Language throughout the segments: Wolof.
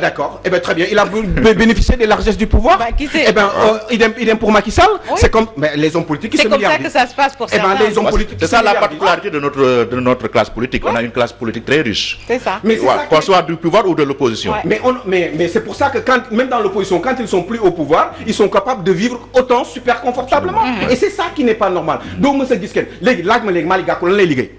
D'accord, eh bien très bien, il a bénéficié des largesses du pouvoir. Qui sait? Eh bien, idem pour Macky Sall. Oui. C'est comme les hommes politiques qui se milliardisent. C'est comme ça que ça se passe pour certains. Les hommes politiques. C'est ça la particularité de notre classe politique. On a une classe politique très riche. C'est ça. Mais qu'on soit du pouvoir ou de l'opposition. Ouais. Mais c'est pour ça que même dans l'opposition, quand ils sont plus au pouvoir, ils sont capables de vivre autant super confortablement. Et c'est ça qui n'est pas normal. Donc monsieur Gisken, Malick Gakou lan lay liggéey.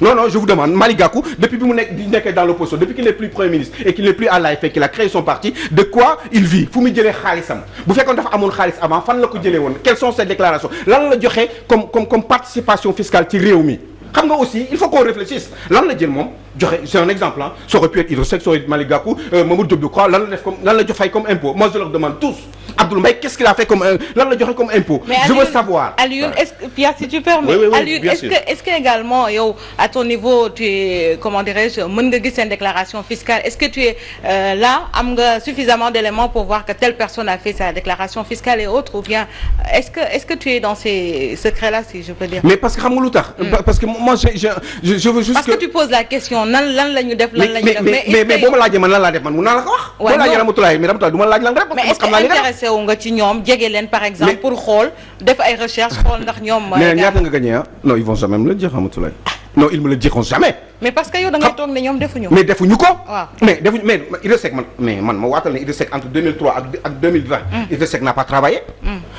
Non, je vous demande, Malick Gakou, depuis qu'il n'est dans l'opposition, depuis qu'il n'est plus Premier ministre et qu'il n'est plus à l'AFP, qu'il a créé son parti, de quoi il vit? Fu muy jëlee xaalisam bu fekkoon dafa amoon xaalis avant fan la ko jëlee woon? Quelles sont ces déclarations? Lan la joxe comme participation fiscale ci réew mi? Xam nga aussi il faut qu'on réfléchisse. Lan la jël moom joxe, c'est un exemple hein. Ça aurait pu être Idrissa Seck, ça aurait été Malick Gakou, Mamadou Diop Decroix, lan la joxe comme impôt. Moi je leur demande tous. Abdoul Mbaye, qu'est-ce qu'il a fait comme lan la joxe comme impôt? Je veux savoir. Alioune, Pierre, si tu permets, oui, Alioune, est-ce que également yow à ton niveau tu es, comment dirais-je, mën nga gis une déclaration fiscale? Est-ce que tu es là, am nga suffisamment d'éléments pour voir que telle personne a fait sa déclaration fiscale et autres, ou bien est-ce que tu es dans ces secrets-là, si je peux dire? Mais parce que xam nga lu tax, parce que moi je veux juste parce que tu poses la question lan la ñu def lan la ñu def. Mais boo ma laajee man lan laa def man mun naa la ko wax. boo laajee Ramatoulaye mais Ramatoulaye du ma laaj lan rek. mais est-ce que intéressé wu nga ci ñoom jege leen par exemple pour xool def ay recherches xool ndax ñoom. mais ñaata nga gagné ah non ils vont jamais me le dire Ramatoulaye. Non, ils me le diront jamais. Mais parce que yow da ngay toog ne ñoom defuñu. Mais defuñu ko. waaw mais Idrissa Seck man ma waatal ne Idrissa Seck entre 2003 ak 2020. Idrissa Seck n'a pas travaillé.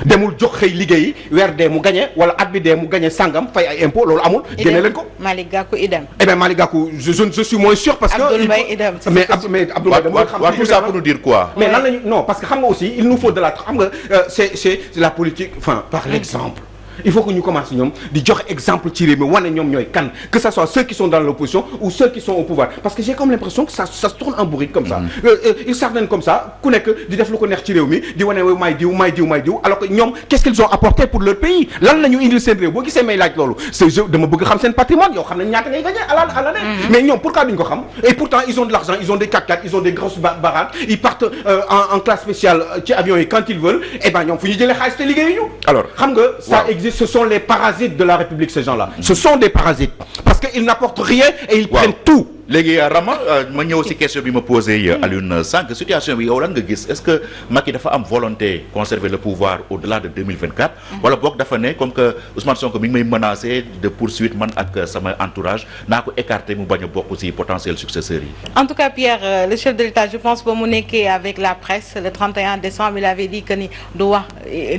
demul jox xëy liggéey weer dee mu gagné wala at bi dee mu gagné sangam fay ay impôts loolu amul. génne leen ko Malick Gakou idem. Eh bien Malick Gakou je suis moins sûr parce que. Abdoul Mbaye idem. mais Abdoul Mbaye tout ça pour nous dire quoi? mais lan lañu non parce que xam nga aussi il nous faut de la xam nga c'est la politique enfin par l'exemple. Il faut que nous commencions à dire exemple tiré mais wane ñom ñoy kan que ça soit ceux qui sont dans l'opposition ou ceux qui sont au pouvoir parce que j'ai comme l'impression que ça se tourne en bourrique comme ça. Ils s'ardenent comme ça ku nek di def lu ko neex ci réew mi di wane may diw alors que ñom qu'est-ce qu'ils ont apporté pour leur pays lan lañu indil seen réew bo gisee may laaj lolu c'est je dama bëgg xam seen patrimoine yow xam nañ ñaata ngay gagner à l'année mais ñom pourquoi duñ ko xam et pourtant ils ont de l'argent ils ont des 4x4 ils ont des grosses baraques ils partent en classe spéciale ci avion et quand ils veulent et ben ñom fu ñu jëlé xaliss té liggéeyuñu alors xam nga ça existe. Ce sont les parasites de la République, ces gens-là. Ce sont des parasites. Parce qu'ils n'apportent rien et ils prennent tout. Léegi Rama ma ñëw si question bi ma posé Alioune sànq situation bi yow lan nga gis est-ce que Macky dafa am volonté conserver le pouvoir au-delà de 2024 wala boog dafa ne comme que Ousmane Sonko mi ngi may menacé de poursuite man ak sama entourage naa ko écarté mu bañ a bokk si potentiel successeurs yi. En tout cas Pierre, le chef de l'État je pense ba mu nekkee avec la presse le 31 décembre il avait dit que ni du wax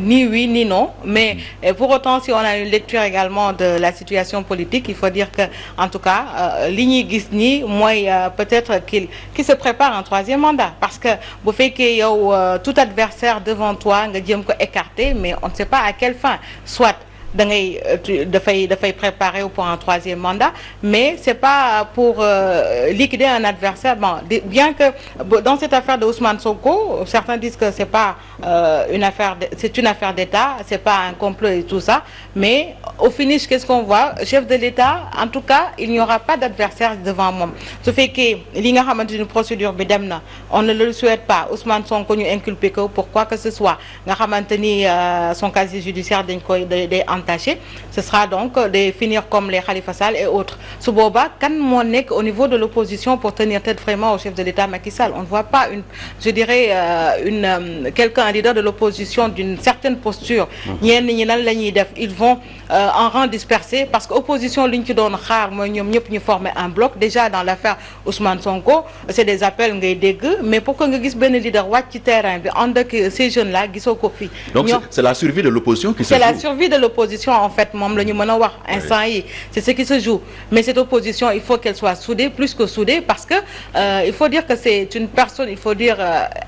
ni oui ni non mais pour autant si on a une lecture également de la situation politique il faut dire que en tout cas li ñuy gis ni moi peut-être qu'il se prépare un troisième mandat parce que bu fekkee yow tout adversaire devant toi nga jëm ko écarter mais on ne sait pas à quelle fin soit da ngay dafay préparer pour un troisième mandat mais c'est pas pour liquider un adversaire bon bien que dans cette affaire de Ousmane Sonko certains disent que c'est pas c'est une affaire d'État c'est pas un complot et tout ça mais au finish qu'est-ce qu'on voit chef de l'État en tout cas il n'y aura pas d'adversaire devant moom su fekkee li nga xamante ni procédure bi dem na on ne le souhaite pas Ousmane Sonko ñu inculpé ko pour quoi que ce soit nga xamante ni son casier judiciaire dañ koy day entaché ce sera donc de finir comme les Khalifa Sall et autres su boobaa kan moo nekk au niveau de l'opposition pour tenir tête vraiment au chef de l'État Macky Sall on ne voit pas je dirais un leader de l'opposition d'une certaine posture ñenn ñi nan la ñuy def ils vont en rang dispersé parce que opposition li ñu ci doon xaar mooy ñoom ñëpp ñu former un bloc déjà dans l'affaire Ousmane Sonko c'est des appels ngay dégg mais pour que nga gis benn leader wàcc ci terrain bi ànd ak ces jeunes là gisoo ko fi donc c'est la survie de l'opposition qui se joue. C'est la survie de l'opposition en fait moom la ñu mën a wax instant yi c'est ce qui se joue mais cette opposition il faut qu'elle soit soudée plus que soudée parce que il faut dire que c'est une personne il faut dire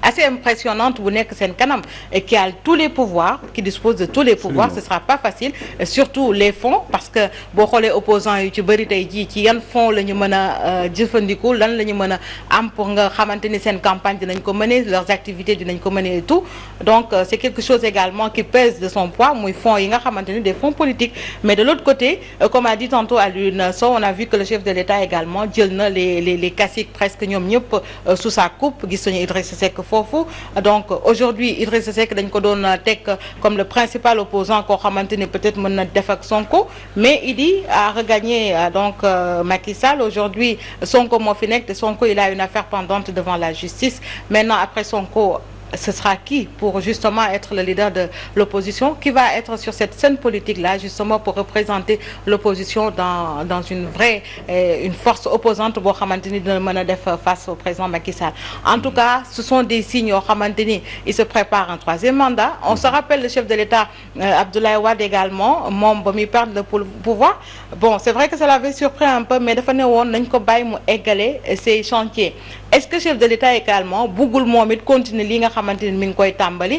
assez impressionnante bu nekk seen kanam et qui a tous les pouvoirs qui dispose de tous les pouvoirs. Absolument. Ce sera pas facile et surtout les fonds parce que boo xoolee opposants yu ci bëri tey jii ci yan fonds la ñu mën a jëfandiku lan la ñu mën a am pour nga xamante ni seen campagne dinañ ko mener leurs activités dinañ ko mener et tout donc c'est quelque chose également qui pèse de son poids muy fonds yi nga xamante ni des fonds politiques mais de l'autre côté comme a dit tantôt Alioune Sow on a vu que le chef de l'État également jël na les caciques presque ñoom ñëpp sous sa coupe gis nañu Idrissa Seck foofu foofu donc aujourd'hui Idrissa Seck dañ ko doon teg comme le principal opposant koo xamante ni peut-être mën na def ak Sonko mais Idi a regagné donc Macky Sall aujourd'hui Sonko moo fi nekk te Sonko il a une affaire pendante devant la justice maintenant après Sonko ce sera qui pour justement être le leader de l'opposition qui va être sur cette scène politique-là justement pour représenter l'opposition dans une vraie une force opposante boo xamante ni dina mën a def face au président Macky Sall. En tout cas ce sont des signes yoo xamante ni il se prépare un troisième mandat. On se rappelle le chef de l'État Abdoulaye Wade également moom ba muy perdre le pouvoir bon c'est vrai que ça l'avait surpris un peu mais dafa ne woon nañ ko bàyyi mu égaler ces chantiers. Est-ce que chef de l'État également buggul moom it continuer li nga xamante ni mi ngi koy tàmbali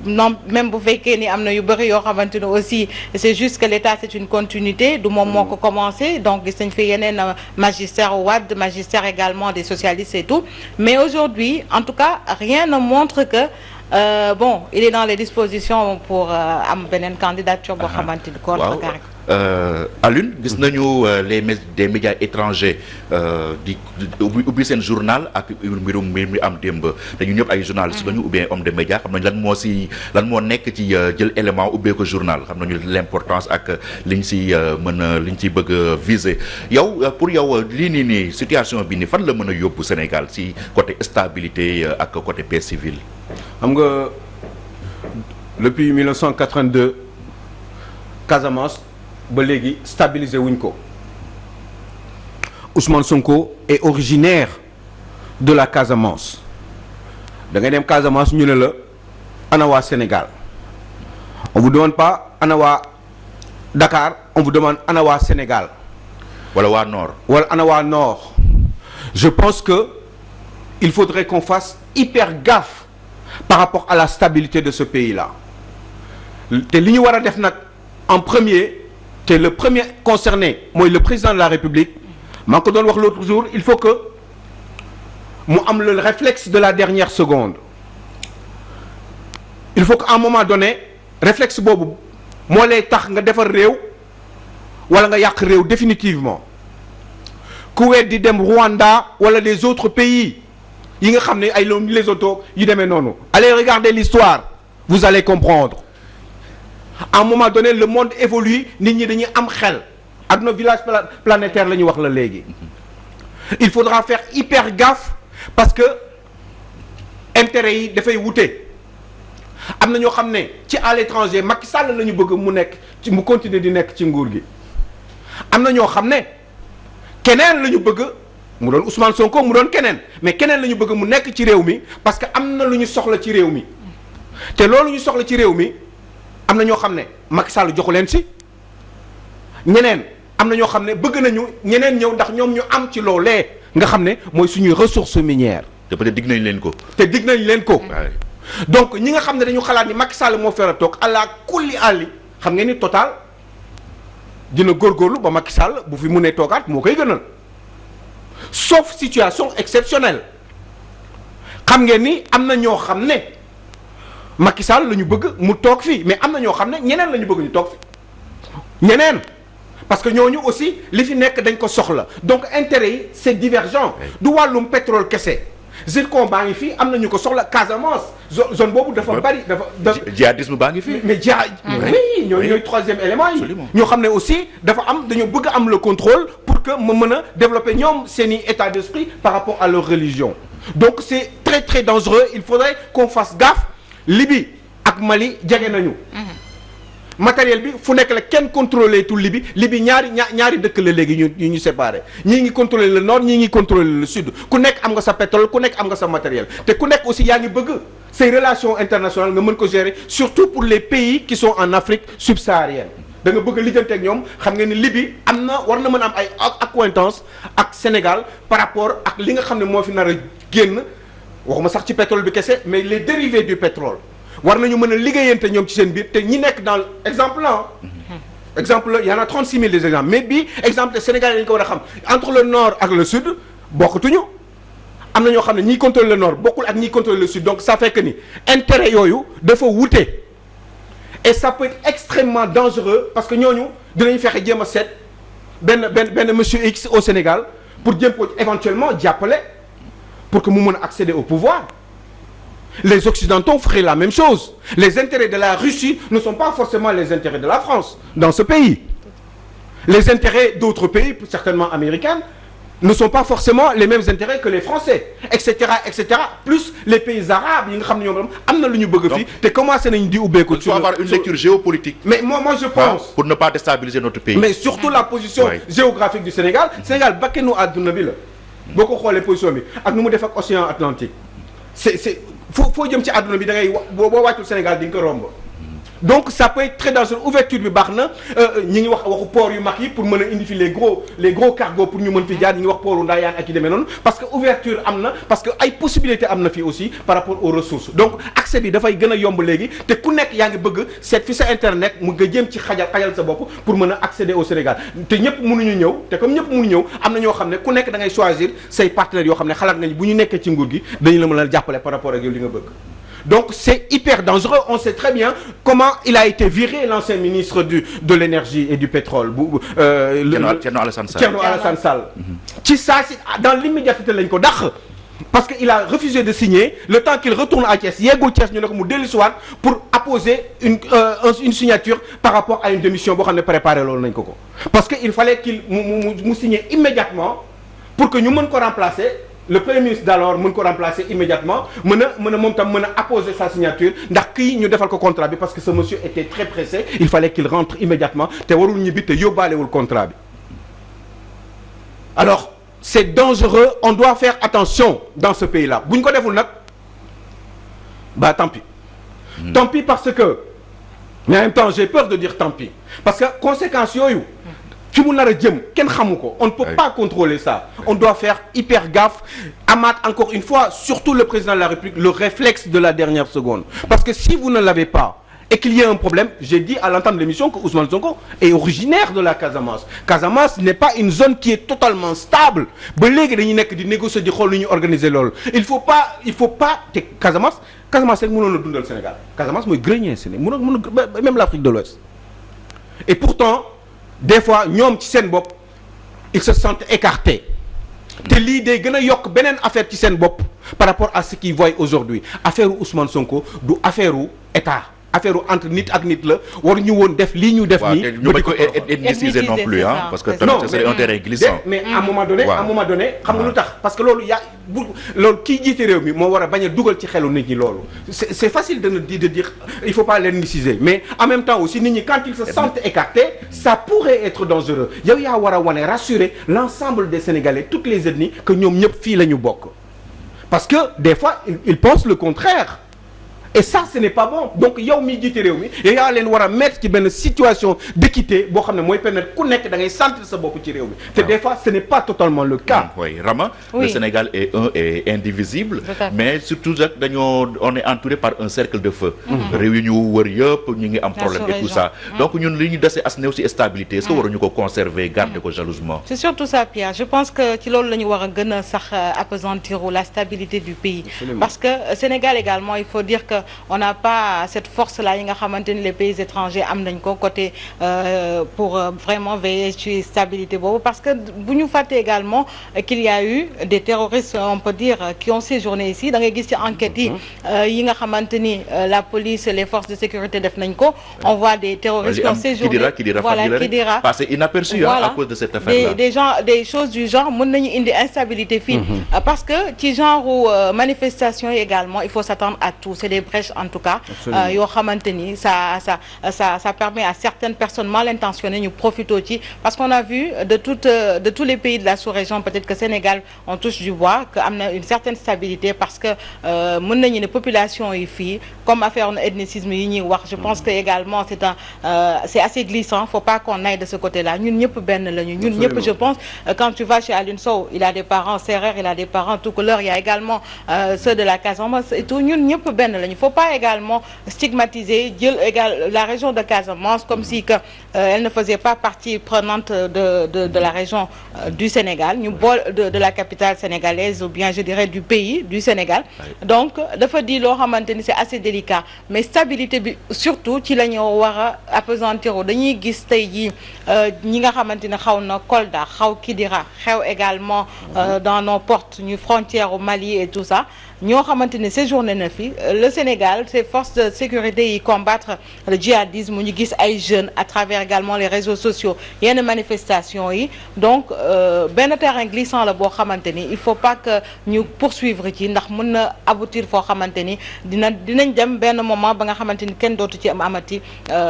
non même bu fekkee ni am na yu bëri yoo xamante ni aussi c'est juste que l'État c'est une continuité du moom moo ko commencé donc gis nañ fi yeneen magistère Wade magistère également des socialistes et tout mais aujourd'hui en tout cas rien ne montre que bon il est dans les dispositions pour am beneen candidature boo xamante ni contre Alioune gis nañu des médias étrangers di ubbi seen journal ak mbirum mi am démb dañu ñëpp ay journalistes lañu ou bien homme de médias xam nañu lan moo nekk ci jël élément ubbee ko journal xam nañu l'importance ak liñ ci liñ ciy bëgg a viser yow pour yow lii nii situation bi ni fan la mën a yóbbu Sénégal ci côté stabilité ak côté paix civile. xam nga depuis 1982 Casamance. ba léegi stabiliser wuñ ko Ousmane Sonko est originaire de la Casamance da ngay dem Casamance ñu ne la ana waa Sénégal on vous demande pas ana waa Dakar on vous demande ana waa Sénégal wala waa Nord wala ana waa Nord je pense que il faudrait qu'on fasse hyper gaffe par rapport à la stabilité de ce pays-là te li ñu war a def nag en premier te le premier concerné mooy le président de la République maa ngi ko doon wax l'autre jour il faut que mu am le réflexe de la dernière seconde il faut qu'à un moment donné réflexe boobu moo lay tax nga defar réew wala nga yàq réew définitivement ku weddi dem Rwanda wala les autres pays yi nga xam ne ay Lesotho yu demee noonu allez regarder l'histoire vous allez comprendre à un moment donné le monde évolue nit ñi dañuy am xel adduna village planétaire la ñuy wax la léegi il faudra faire hyper gaffe parce que intérêt yi dafay wute am na ñoo xam ne ci à l'étranger Macky Sall la ñu bëgg mu nekk ci mu continuer di nekk ci nguur gi am na ñoo xam ne keneen la ñu bëgg mu doon Ousmane Sonko mu doon keneen mais keneen la ñu bëgg mu nekk ci réew mi parce que am na lu ñu soxla ci réew mi te loolu ñu soxla ci réew mi am na ñoo xam ne Macky Sall joxu leen si ñeneen am na ñoo xam ne bëgg nañu ñeneen ñëw ndax ñoom ñu am ci loolee nga xam ne mooy suñuy ressources minières. te peut-être digg nañ leen ko. te digg nañ leen ko. donc ñi nga xam ne dañu xalaat ni Macky Sall moo fera toog àla kulli àlli xam ngeen ni Total dina góorgóorlu ba Macky Sall bu fi mënee toogaat moo koy gënal sauf situation exceptionnelle xam ngeen ni am na ñoo xam ne. Macky Sall la ñu bëgg mu toog fii mais am na ñoo xam ne ñeneen la ñu bëgg ñu toog fi ñeneen parce que ñooñu aussi li fi nekk dañ ko soxla donc intérêt yi c'est divergent du wàllum pétrole kese zircon baa ngi fii am na ñu ko soxla Casamance zone boobu dafa bari dafa djihadisme baa ngi fii mais oui ñooy troisième élément yi ñoo xam ne aussi dafa am dañoo bëgg am le contrôle pour que ma mën a développer ñoom seeni état d'esprit par rapport à leur religion donc c'est très très dangereux il faudrait qu'on fasse gaffe Libye ak Mali jege nañu. matériel bi fu nekk la kenn contrôler tout Libye ñaari dëkk la léegi ñu séparé ñii ngi contrôler le nord ñii ngi contrôler le sud ku nekk am nga sa pétrole ku nekk am nga sa matériel te ku nekk aussi yaa ngi bëgg ces relations internationales nga mën ko gérer surtout pour les pays qui sont en Afrique subsaharienne da nga bëgg a lijjante ak ñoom xam nga ni Libye am na war na mën a am ay accointance ak Sénégal par rapport ak li nga xam ne moo fi nar a génn waxuma sax ci pétrole bi kese mais les dérivés du pétrole war nañu mën a liggéeyante ñoom ci seen biir te ñi nekk dans exemple là exemple y en a 36 000 des exemples mais bii exemple Sénégal dañu ko war a xam entre le nord ak le sud bokkatuñu am na ñoo xam ne ñiy contrôler le nord bokkul ak ñiy contrôler le sud donc ça fait que ni intérêt yooyu dafa wute et ça peut être extrêmement dangereux parce que ñooñu dinañ fexe jéem a seet benn monsieur X au Sénégal pour jéem ko éventuellement jàppale pour que mu mën a accéder au pouvoir Les Occidentaux feraient la même chose. Les intérêts de la Russie ne sont pas forcément les intérêts de la France dans ce pays. Les intérêts d'autres pays, certainement américains, ne sont pas forcément les mêmes intérêts que les Français, etc., etc. Plus les pays arabes yi nga xam ne ñoom am na lu ñu bëgg fii te commencé nañu di ubbeeku. Il faut avoir une lecture géopolitique. Mais moi je pense. Pour ne pas déstabiliser notre pays. Mais surtout la position géographique du Sénégal. Sénégal bakkenu àdduna bi la. boo ko xoolee position bi ak nu mu def ak océan Atlantique. c'est foo jëm ci àdduna bi da ngay boo wàccul Sénégal di nga ko romb. Donc ça peut être très dangereux. Ouverture bi baax na ñi ngi wax waxu port yu mag yi pour mën a indi fi les gros cargos pour ñu mën fi jaar ñi ngi wax portu Ndayane ak yi demee noonu parce que ouverture am na parce que ay possibilités am na fii aussi par rapport aux ressources donc accès bi dafay gën a yomb léegi te ku nekk yaa ngi bëgg seet fi sa internet mu nga jëm ci xajal sa bopp pour mën a accéder au Sénégal te ñëpp mënuñu ñëw te comme ñëpp mënuñu ñëw am na ñoo xam ne ku nekk da ngay choisir say partenaires yoo xam ne xalaat nañ bu ñu nekkee ci nguur gi dañu la mën a jàppale par rapport ak yow li nga bëgg. Donc c'est hyper dangereux. On sait très bien comment il a été viré l'ancien ministre de l'énergie et du pétrole. Thierno Alassane Sall. Ci saa si dans l'immédiateté lañ ko dàq parce que il a refusé de signer le temps qu'il retourne à Thiès yeggul Thiès ñu ne ko mu dellusiwaat pour apposer une signature par rapport à une démission boo xam ne préparé loolu nañ ko parce que il fallait qu'il mu signer immédiatement pour que ñu mën ko remplacer. Le premier ministre d'alors mën ko remplacer immédiatement mën a moom tam mën a apposer sa signature ndax kii ñu defal ko contrat bi parce que ce monsieur était très pressé il fallait qu'il rentre immédiatement te warul ñibbi te yóbbaalewul contrat bi alors c'est dangereux on doit faire attention dans ce pays-là bu ñu ko deful nag bah tant pis tant pis parce que mais en même temps j'ai peur de dire tant pis parce que conséquences yooyu fi mu nar a jëm kenn xamu ko on ne peut pas contrôler ça on doit faire hyper gaffe amaat encore une fois surtout le président de la République le réflexe de la dernière seconde parce que si vous ne l'avez pas et qu'il y a un problème j'ai dit à l'entame de l'émission que Ousmane Sonko est originaire de la Casamance Casamance n'est pas une zone qui est totalement stable ba léegi dañuy nekk di négocier di xool nu ñuy organiser loolu il faut pas te Casamance rek mënoon a dundal Sénégal Casamance mooy grenier Sénégal mënoon même l'Afrique de l'Ouest et pourtant des fois ñoom ci seen bopp ils se sentent écartés te lii day gën a yokk beneen affaire ci seen bopp par rapport à ce qu'ils voient aujourd'hui affaire Ousmane Sonko du affaire état affaire entre nit ak nit la waruñu woon def lii ñu def nii. ñu bañ ko ethniciser non plus parce que tamit c'est un terrain glissant. mais à un moment donné xam nga lu tax parce que loolu loolu kii jiite réew mi moo war a bañ a dugal ci xelu nit ñi loolu c'est facile de dire il faut pas l'ethniciser mais en même temps aussi nit ñi quand ils se sentent écartés ça pourrait être dangereux yow yaa war a wane rassurer l'ensemble des Sénégalais toutes les ethnies que ñoom ñëpp fii la ñu bokk parce que des fois ils pensent le contraire. Et ça ce n'est pas bon donc yow miy jiite réew mi yow yaa leen war a mettre ci benn situation d'équité boo xam ne mooy permettre ku nekk da ngay sentir sa bopp ci réew mi te des fois ce n'est pas totalement le cas. Oui Rama. Oui. Le Sénégal est un et indivisible. Mais surtout rek on est entouré par un cercle de feu. réew yi ñu wër yëpp ñu ngi am problème et tout ça. Donc ñun li ñu dese as néew ci stabilité est-ce que waruñu ko conserver garder ko jalousement. C'est surtout ça Pierre je pense que ci loolu la ñu war a gën a sax appesantir la stabilité du pays. Absolument. Parce que Sénégal également il faut dire que on n'a pas cette force-là yi nga xamante ni les pays étrangers am nañ ko côté pour vraiment veiller ci stabilité boobu parce que bu ñu fàtte également qu'il y a eu des terroristes on peut dire qui ont séjourné ici da ngay gis ci enquêtes yi nga xamante ni la police les forces de sécurité def nañ ko on voit des terroristes qui ont séjourné Kidira passé inaperçu à cause de cette affaire-là des choses du genre mën nañu indi instabilité fii parce que ci genre manifestation yi également il faut s'attendre à tout c'est des brèches en tout cas yoo xamante ni ça permet à certaines personnes mal intentionnées ñu profitoo ci parce qu'on a vu de tous les pays de la sous-région peut-être que Sénégal on touche du bois que am na une certaine stabilité parce que mën nañu ne population yi fii comme affaire ethnicisme yi ñuy wax je pense que également c'est assez glissant faut pas qu'on aille de ce côté-là ñun ñëpp benn lañu ñun ñëpp je pense quand tu vas chez Alioune Sow il a des parents sérères il a des parents tout couleur il y a également ceux de la Casamance et tout ñun ñëpp benn lañu faut pas également stigmatiser la région de Casamance comme si que elle ne faisait pas partie prenante de la région du Sénégal ñu boole de la capitale sénégalaise ou bien je dirais du pays du Sénégal donc dafa di loo xamante ni c'est assez délicat mais stabilité bi surtout ci la ñu war a appesantir dañuy gis tey jii ñi nga xamante ne xaw na Kolda xaw Kidira xew également dans nos portes ñu frontières au Mali et tout ça ñoo xamante ni séjourné na fi le Sénégal ses forces de sécurité yi combattre le djihadisme ñu gis ay jeunes à travers également les réseaux sociaux yenn manifestations yi donc benn terrain glissant la boo xamante ni il faut pas que ñu poursuivre ci ndax mën na aboutir foo xamante ni dinañ dem benn moment ba nga xamante ni kenn dootu ci amati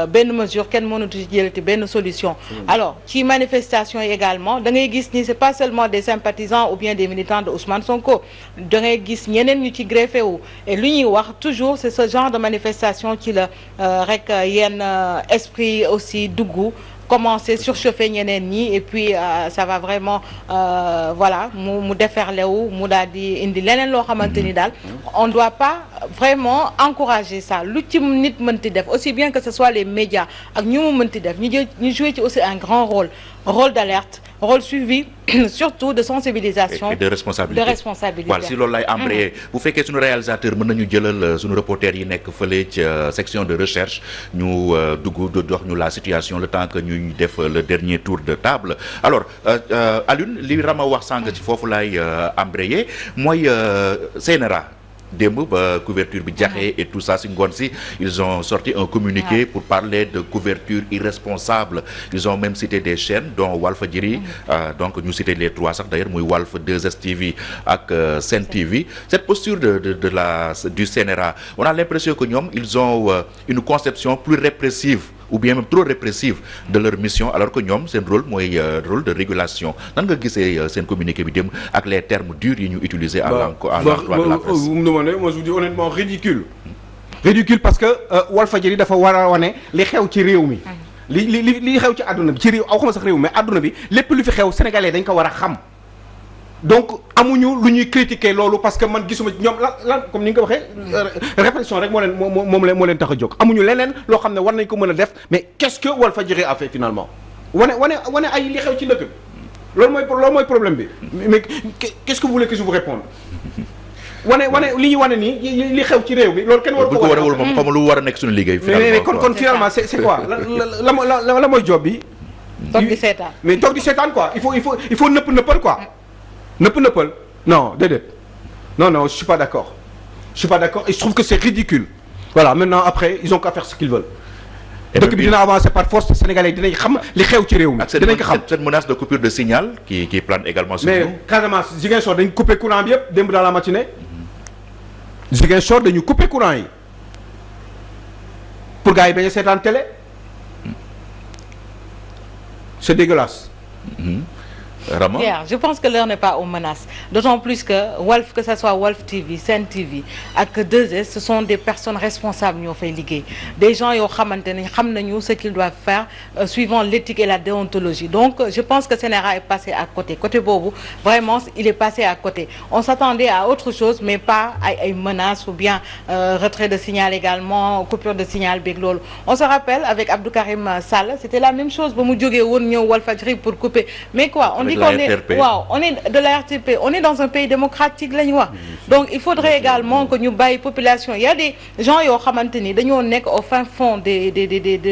benn mesure kenn mënatu ci jëlati benn solution. Alors ci manifestation yi également da ngay gis ni c'est pas seulement des sympathisants ou bien des militants de Ousmane Sonko da ngay gis ñeneen ñu ci greffé wu et lu ñuy wax toujours c'est ce genre de manifestation ci la rek yenn esprit aussi dugg commencer surchauffer ñeneen ñi et puis ça va vraiment voilà mu déferlewu mu daal di indi leneen loo xamante ni daal on doit pas vraiment encourager ça lu ci nit mënti def aussi bien que ce soit les médias ak ñu mu mënti def ñu jouer ci aussi un grand rôle d'alerte rôle suivi surtout de sensibilisation et de responsabilité voilà si loolu lay embrayé bu fekkee suñu réalisateur mën nañu jëlal suñu reporter yi nekk fële ci section de recherche ñu dugg dox ñu la situation le temps que ñuy def le dernier tour de table alors Alioune li Rama wax sànq ci foofu lay embrayé mooy CNRA démb ba couverture bi jaxee et tout ça si ngoon si ils ont sorti un communiqué pour parler de couverture irresponsable ils ont même cité des chaînes dont Walfadjri donc ñu cité les trois sax d'ailleurs muy Walf 2STV ak Sen TV cette posture du CNRA on a l'impression que ñoom ils ont une conception plus répressive ou bien même trop répressive de leur mission alors que ñoom seen rôle mooy rôle de régulation nan nga gisee seen communiqué bi dem ak les termes durs yi ñu utiliser à l'endroit de la presse. Vous me demandez, moi je vous dis honnêtement ridicule parce que Walfadjri dafa war a wane li xew ci réew mi li xew ci àdduna bi ci réew aw xama sax réew mais àdduna bi lépp lu fi xew sénégalais dañ ko war a xam donc amuñu lu ñuy critiquer loolu parce que man gisuma ñoom lan comme ni nga ko waxee réflexion rek moo leen tax a jóg amuñu leneen loo xam ne war nañ ko mën a def mais qu'est-ce que Walfadjri a fait finalement wane ay li xew ci dëkk bi loolu mooy problème bi mais qu'est-ce que vous voulez que je vous réponde wane li ñu wane nii li xew ci réew bi loolu kenn war ko warewul moom xam lu war a nekk suñu liggéey mais kon finalement c'est quoi la mooy job bi toog di seetaan mais toog di seetaan quoi il faut nëppal quoi nëppal non déedéet non je suis pas d'accord et je trouve que c'est ridicule voilà maintenant après ils ont qu'à faire ce qu'ils veulent dëkk bi dina avancer par force sénégalais dinañ xam li xew ci réew mi dinañ ko xam cette menace de coupure de signal qui plane également sur nous mais Casamance Ziguinchor dañ couper courant bi yëpp démb dans la matinée Ziguinchor dañu couper courant yi pour gars yi bañ a seetaan télé c'est dégueulasse. Rama? Yeah, je pense que l'heure n'est pas aux menaces. D'autant plus que Walf, que ça soit Walf TV, Sen TV ak 2S, ce sont des personnes responsables ñoo fay liggéey. Des gens yoo xamante ne xam nañu ce qu'ils doivent faire suivant l'éthique et la déontologie. Donc je pense que CNRA est passé à côté. Côté boobu, vraiment, il est passé à côté. On s'attendait à autre chose, mais pas à ay menaces ou bien retrait de signal également, coupure de signal beeg loolu. On se rappelle avec Abdou Karim Sall, c'était la même chose ba mu jógee woon ñëw Walfadjri pour couper. Mais quoi, on dit on est de la RTP, on est dans un pays démocratique la ñu wax donc il faudrait également que ñu bàyyi population il y a des gens yoo xamante ni dañoo nekk au fin fond des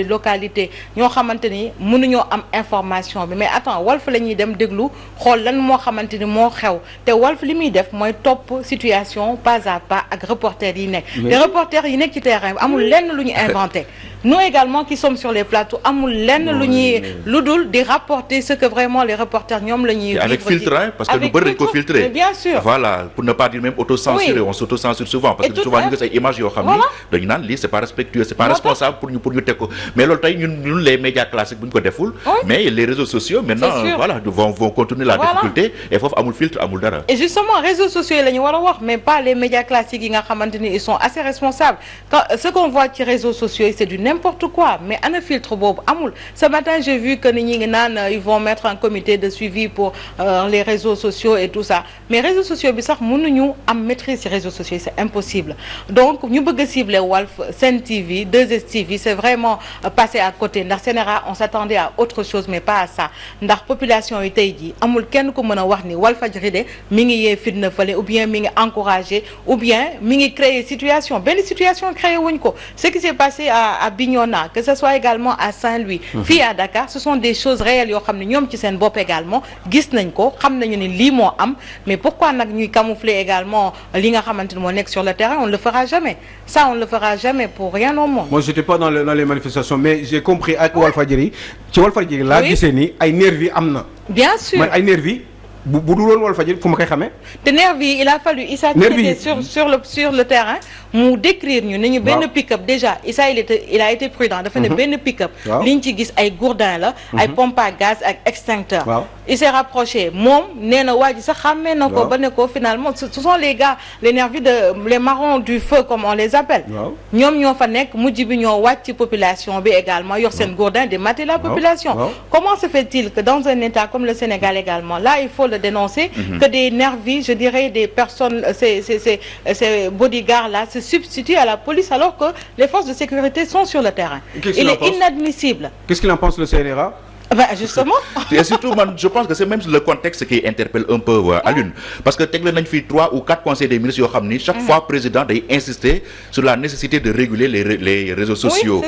localités ñoo xamante ni mënuñoo am information bi mais attends Walf la ñuy dem déglu xool lan moo xamante ni moo xew te Walf li muy def mooy topp situation pas à pas ak reporters yi nekk les reporters yi nekk ci terrain bi amul lenn lu ñu inventé nous également qui sommes sur les plateaux amul lenn lu dul di rapporter ce que vraiment les reporters ñoom la ñuy avec filtre parce que lu bëri dañ ko filtrer mais bien sûr voilà pour ne pas dire même autocensurer on s'autocensure souvent parce que souvent ñu ngi say images yoo xam ni dañu naan lii c'est pas respectueux c'est pas responsable pour ñu teg ko mais loolu tey ñun les médias classiques bu ñu ko deful mais les réseaux sociaux maintenant voilà vont contourner la difficulté et foofu amul filtre amul dara et justement réseaux sociaux yi la ñu war a wax mais pas les médias classiques yi nga xamante ni ils sont assez responsables quand ce qu'on voit ci réseaux sociaux yi c'est du n'importe quoi mais ana filtre boobu amul ce matin j'ai vu que ni ñi ngi naan ils vont mettre un comité de suivi pour les réseaux sociaux et tout ça mais réseaux sociaux bi sax mënuñu am maîtrise ci réseaux sociaux c'est impossible donc ñu bëgg a cibler Walf Sen TV 2STV c'est vraiment passé à côté ndax CNRA on s'attendait à autre chose mais pas à ça ndax population yi tey jii amul kenn ku mën a wax ni Walfadjri de mi ngi yee fitna fale ou bien mi ngi encourager ou bien mi ngi créer situation benn situation créé wuñ ko ce qui s'est passé à Bignona que ce soit également à Saint-Louis fii à Dakar ce sont des choses réelles yoo xam ne ñoom ci seen bopp également gis nañ ko xam nañu ni lii moo am mais pourquoi nag ñuy camoufler également li nga xamante ni moo nekk sur le terrain on ne le fera jamais ça on ne le fera jamais pour rien au monde. Moi j'étais pas dans les manifestations mais j'ai compris ak Walfadjri ci Walfadjri laa gisee ni ay nervi am na. bien sûr man ay nervi bu dul woon Walfadjri fu ma koy xamee. te nervi il a fallu Issa sur le terrain mu décrire ñu ne ñu benn pick-up déjà Issa il a été prudent dafa ne benn pick-up li ñu ci gis ay gourdin la ay pompe à gaz ak extincteur il s'est rapproché moom nee na waa ji sax xàmmee na ko ba ne ko finalement ce sont les gars les nervis les marrons du feu comme on les appelle ñoom ñoo fa nekk mujj bi ñoo wàcc ci population bi également yor seen gourdin de mater la population comment se fait-il que dans un état comme le Sénégal également là il faut le dénoncer que des nervis je dirais des personnes ces bodyguards là se substituent à la police alors que les forces de sécurité sont sur le terrain. Il est inadmissible. Qu'est-ce qu'il en pense le CNRA? Justement. Et surtout man je pense que c'est même le contexte qui interpelle un peu Alioune parce que tegle nañ fi 3 ou 4 conseils des ministres yoo xam ni chaque fois président day insister sur la nécessité de réguler les réseaux sociaux.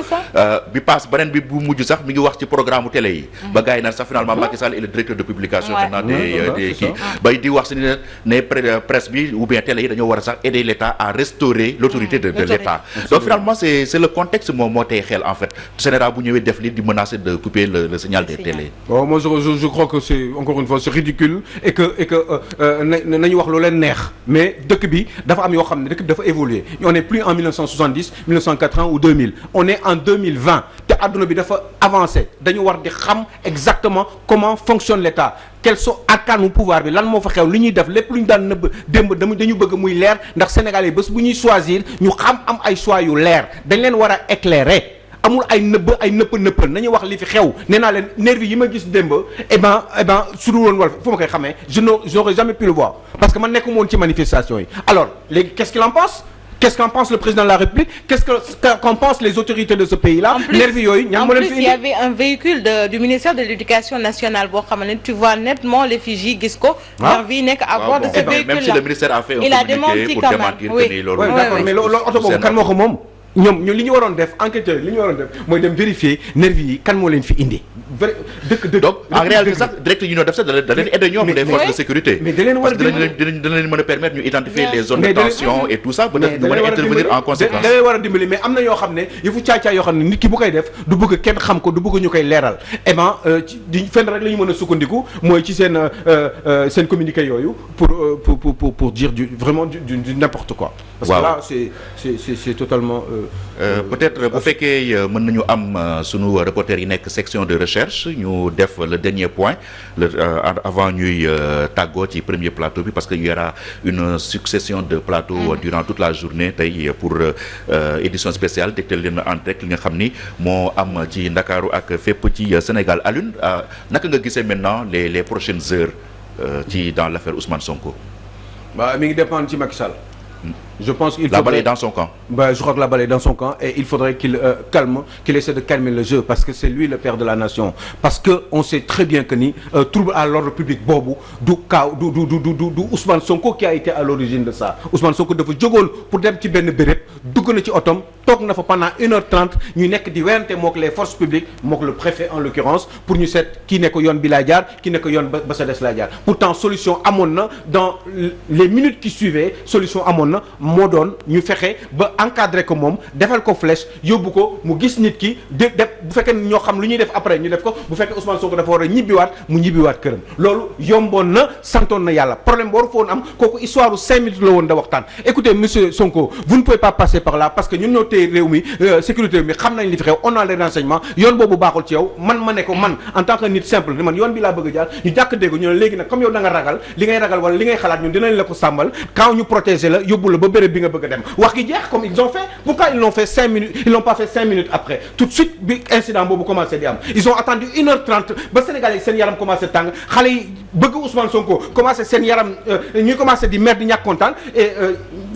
Bi passe beneen bi bu mujj sax mi ngi wax ci programme télé yi ba gars yi naan sax finalement Macky Sall est le directeur de publication maintenant des kii bay di wax si ne presse bi ou bien télé yi dañoo war a sax aider l'État à restaurer l'autorité de l'État. Donc finalement c'est le contexte moom moo tey xel en fait Sénégal bu ñëwee def li di menacer de couper le signal télé. Bon, moi je crois que c'est encore une fois c'est ridicule et que nañu wax lu leen neex mais dëkk bi dafa am yoo xam ne dëkk bi dafa évoluer on n'est plus en 1970 1980 ou 2000 on est en 2020 te adduna bi dafa avancé dañu war di xam exactement comment fonctionne l'État quels sont arcanes pouvoir bi lan moo fa xew li ñuy def lépp lu ñu daan nëbb démb dañu bëgg muy leer ndax Sénégalais bés bu ñuy choisir ñu xam am ay choix yu leer dañ leen war a éclairer. amul ay nëppal nañu wax li fi xew nee naa leen nervi yi ma gis démb eh ben su dul woon wala fu ma koy xamee j'aurais jamais pu le voir parce que man nekkuma woon ci manifestation yi alors léegi qu'est-ce qu'il en pense le président de la République qu'en pensent les autorités de ce pays-là nervi yooyu ñam leen fi il y avait un véhicule du ministère de l'Éducation nationale boo xam ne tu vois nettement l'effigie gis ko nervi yi nekk à bord de ce véhicule-là même si le ministère a fait un communiqué pour démentir que ni loolu d'accord mais loolu oto boobu kan moo ko moom ñoom li ñu waroon def enquêteur li ñu waroon def mooy dem vérifier nervi yi kan moo leen fi indi. donc en réalité sax direct yu ñu def sax da leen aider ñoom les forces de sécurité. mais da leen war a dimbali dana leen mën a permettre ñu identifier les zones de tension et tout ça peut-être ñu mën a intervenir en conséquence. da leen war a dimbali mais am na yoo xam ne yëfu caay-caay yoo xam ne nit ki bu koy def du bëgg kenn xam ko du bëgg ñu koy leeral et di fenn rek la ñu mën a sukkandiku mooy ci seen communiqué yooyu pour dire vraiment du n'importe quoi. parce que là c'est totalement. Peut-être bu fekkee mën nañu am sunu reporter yi nekk section de recherche ñu def le dernier point avant ñuy tàggoo ci premier plateau bi parce que il y aura une succession de plateaux durant toute la journée tey pour édition spéciale tegtal leen en direct li nga xam ni moo am ci Ndakaaru ak fépp ci Sénégal. Alioune naka nga gisee maintenant les prochaines heures dans l'affaire Ousmane Sonko. Mi ngi dépendre ci Macky Sall. Je pense qu'il la balle est dans son camp. Je crois que la balle est dans son camp et il faudrait qu'il essaie de calmer le jeu parce que c'est lui le père de la nation. Parce que on sait très bien que ni trouble à l'ordre public boobu du Ousmane Sonko qui a été à l'origine de ça. Ousmane Sonko dafa jógoon pour dem ci benn béréb dugg na ci otom toog na fa pendant 1h30 ñu nekk di werante mook les forces publiques mook le préfet en l'occurrence pour ñu seet kii ne ko yoon bi laa jaar kii ne ko yoon ba sa des laa jaar. Pourtant solution amoon na dans les minutes qui suivaient solution amoon na. moo doon ñu fexe ba encadrer ko moom defal ko flèche yóbbu ko mu gis nit ki def bu fekkee ñoo xam lu ñuy def après ñu def ko bu fekkee Ousmane Sonko dafa war a ñibbiwaat mu ñibbiwaat këram loolu yomboon na santoon na yàlla problème boo foon am kooku histoire u 5 minutes la woon da waxtaan. Écoutez monsieur Sonko vous ne pouvez pas passer par là parce que ñun ñoo téye réew mi sécurité mi xam nañ li fi xew on a les renseignements yoon boobu baaxul ci yow man ma ne ko man en tant que nit simple ni man yoon bi laa bëgg a jaar ñu jàkk dégg ñu ne léegi nag comme yow da nga ragal li ngay ragal wala li ngay xalaat ñun dinañ la ko sàmbal quand ñu protéger la yóbbu la ba béréb bi nga bëgg a dem wax gi jeex comme ils ont fait pourquoi ils l'ont fait 5 minutes ils l'ont pas fait 5 minutes après tout de suite bi incident boobu commencé di am ils ont attendu 1h30 ba Sénégal yi seen yaram commencé tàng xale yi bëgg Ousmane Sonko commencé seen yaram ñuy commencé di mer di ñàkk kontaan et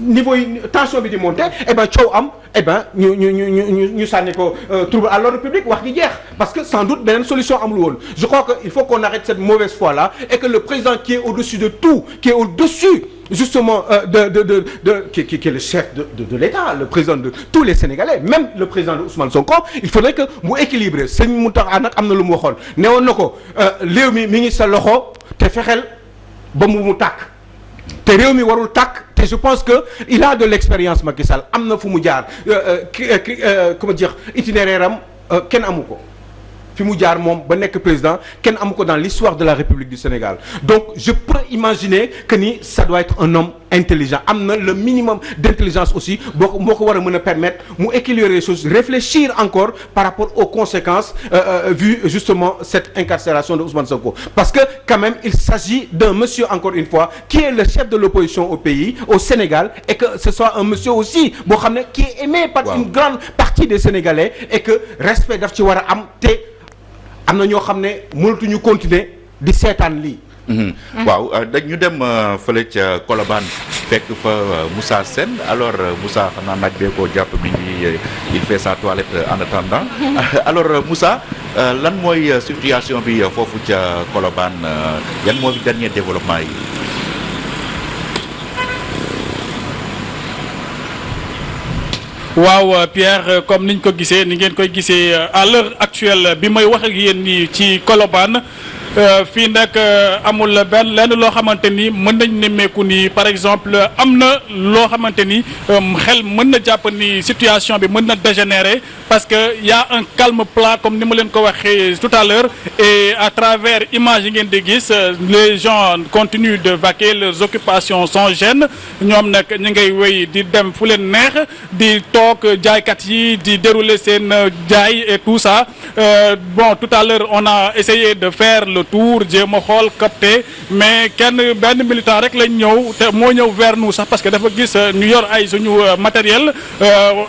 niveau yi tension bi di monter eh ben coow am eh ben ñu sànni ko trouble à l'ordre public wax ji jeex parce que sans doute beneen solution amul woon je crois que il faut qu'on arrête cette mauvaise foi là et que le président qui est au-dessus de tout qui est au-dessus justement qui est le chef de l'État le président de tous les Sénégalais même le président de Ousmane Sonko il faudrait que mu équilibrer sëñ Mountakha nag am na lu mu waxoon newoon na ko réew mi ngi sa loxo te fexeel ba mu tàkk te réew mi warul tàkk te je pense que il a de l'expérience Macky Sall am na fu mu jaar comment dire itinéraire am kenn amu ko fi mu jaar moom ba nekk président kenn amu ko dans l'histoire de la République du Sénégal donc je peux imaginer que ni ça doit être un homme intelligent am na le minimum d'intelligence aussi moo ko war a mën a permettre mu équilibrer les choses réfléchir encore par rapport aux conséquences vu justement cette incarcération de Ousmane Sonko parce que quand même il s'agit d'un monsieur encore une fois qui est le chef de l'opposition au pays au Sénégal et que ce soit un monsieur aussi boo xam ne qui est aimé par une grande partie des Sénégalais et que respect daf ci war a am te am na ñoo xam ne mënatuñu continuer di seetaan lii. waaw dañu dem fële ca Colobane fekk fa Moussa Sène alors Moussa xam naa naaj bee koo jàpp mi ngi il fait sa toilette en attendant alors Moussa lan mooy situation bi foofu ca Colobane yan mooy dernier développement yi. waaw Pierre comme niñ ko gisee ni ngeen koy gisee à l'heure actuelle bi may wax ak yéen nii ci Colobane fii nag amul lenn loo xamante ni mën nañ nemmeeku ni par exemple am na loo xamante ni xel mën na jàpp ni situation bi mën na dégénérer parce que y a un calme plat comme ni ma leen ko waxee tout à l'heure et à travers image yi ngeen di gis les gens continuent de vaquer leurs occupations sans gêne ñoom nag ñu ngay wéy di dem fu leen neex di toog jaaykat yi di dérouler seen jaay et tout ça bon tout à l'heure on a essayé de faire le tour jéem a xool capté mais benn militant rek lañ ñëw te moo ñëw vers nous sax parce que dafa gis ñu yor ay suñu matériel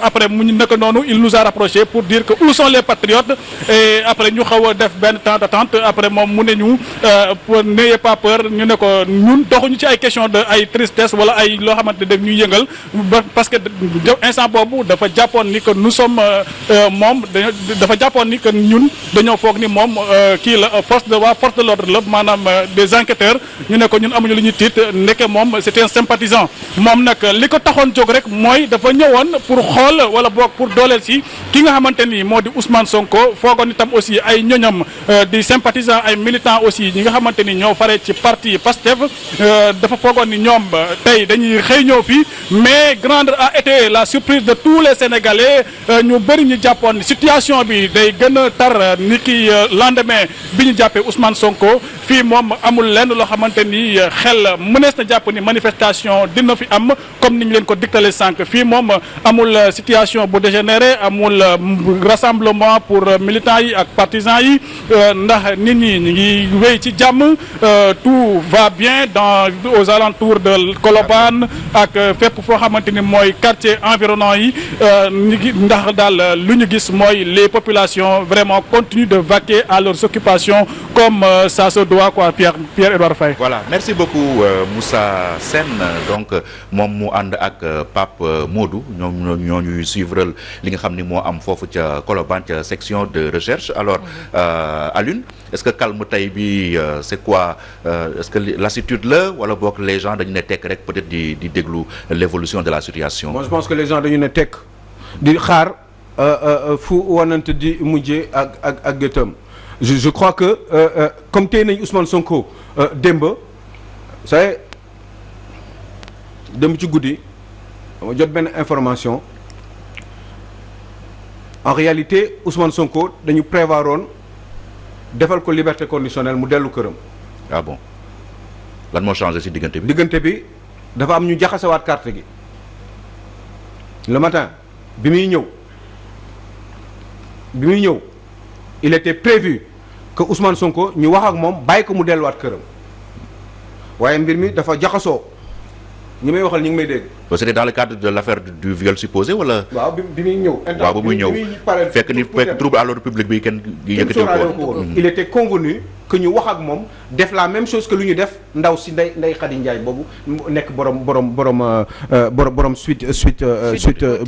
après mu naka noonu il nous a rapproché pour dire que où sont les patriotes et après ñu xaw a def benn temps d'attente après moom mu ne ñu n'ayez pas peur ñu ne ko ñun doxuñu ci ay question de ay tristesse wala ay loo xamante ne daf ñuy yëngal parce que instant boobu dafa jàppoon ni que nous sommes moom dafa jàppoon ni que ñun dañoo foog ni moom kii la force de l'ordre la maanaam des enquêteurs ñu ne ko ñun amuñu lu ñuy tiit ndeke moom c'était un sympathisant moom nag li ko taxoon jóg rek mooy dafa ñëwoon pour xool wala boog pour dooleel si ki nga xamante ni moo di Ousmane Sonko foogoon itam aussi ay ñoñam di sympathisant ay militants aussi ñi nga xamante ni ñoo fare ci parti Pastef dafa foogoon ni ñoom tey dañuy xëy ñëw fii mais grande a été la surprise de tous les Sénégalais ñu bëri ñu jàppoon situation bi day gën a tar ni ki lendemain bi ñu jàppee Ousmane Sonko fii moom amul lenn loo xamante ni xel mënees na jàpp ni manifestation dina fi am comme ni ñu leen ko digtale sànq fii moom amul situation bu dégénéré amul rassemblement pour militants yi ak partisans yi ndax nit ñi ñu ngi wéy ci jàmm tout va bien aux alentours de Colobane ak fépp foo xamante ni mooy quartier environnant yi ndax daal lu ñu gis mooy les populations vraiment continuent de vaquer à leurs occupations comme ça se doit quoi Pierre-Edouard Faye. Voilà merci beaucoup Moussa Sène donc moom mu ànd ak Pape Modou ñoo ñuy suivre li nga xam ni moo am foofu ca Colobane ca section de recherche alors Alioune est-ce que calme tey bi c'est quoi est-ce que lassitude la wala boog les gens dañu ne tekk rek peut-être di déglu l'évolution de la situation. Moi je pense que les gens dañu ne tekk di xaar fu wanante di mujjee ak gëtëm. Je crois que comme tey nañ Ousmane Sonko démb c'est démb ci guddi dama jot benn information en réalité Ousmane Sonko dañu prévoiroon defal ko liberté conditionnelle mu dellu këram. Ah bon lan moo changé ci diggante bi. diggante bi dafa am ñu jaxasewaat carte gi le matin bi muy ñëw il était prévu que Ousmane Sonko ñu wax ak moom bàyyi ko mu delluwaat këram waaye mbir mi dafa jaxasoo ñi may waxal ñu ngi may dégg. c'était dans le cadre de l'affaire du viol supposé wala. waaw bi muy ñëw. waaw bi muy ñëw fekk ni trouble à l'ordre public bi kenn yëkkati ko woon. il était convenu que ñu wax ak moom def la même chose que lu ñu def ndaw si Ndeye Khady Ndiaye boobu nekk borom suite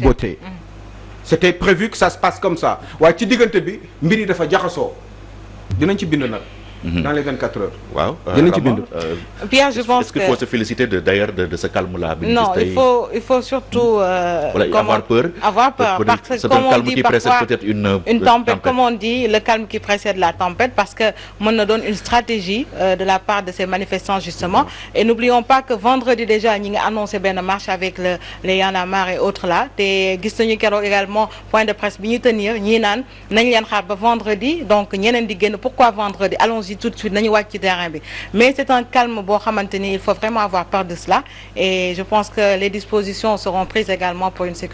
beauté. C'était prévu que ça se passe comme ça waaye ci diggante bi mbir yi dafa jaxasoo dinañ ci bind nag. dans les 24 heures. waaw dinañ ci bind. Pierre, je pense est-ce qu'il faut se féliciter d'ailleurs de ce calme-là. Non, il faut surtout avoir peur. Parce que comme on dit parfois une tempête, comme on dit, le calme qui précède la tempête, parce que on nous donne une stratégie de la part de ces manifestants justement. Et n'oublions pas que vendredi déjà ñi nga annoncé benn marche avec les Y'en a marre et autres là. Te gis nañu keroog également point de presse bi ñuy tenir ñii naan nañ leen xaar ba vendredi donc ñeneen di génn pourquoi vendredi allons-y tout de suite nañu wàcc ci terrain bi mais c'est un calme boo xamante ni il faut vraiment avoir peur de cela et je pense que les dispositions seront prises également pour une sécurité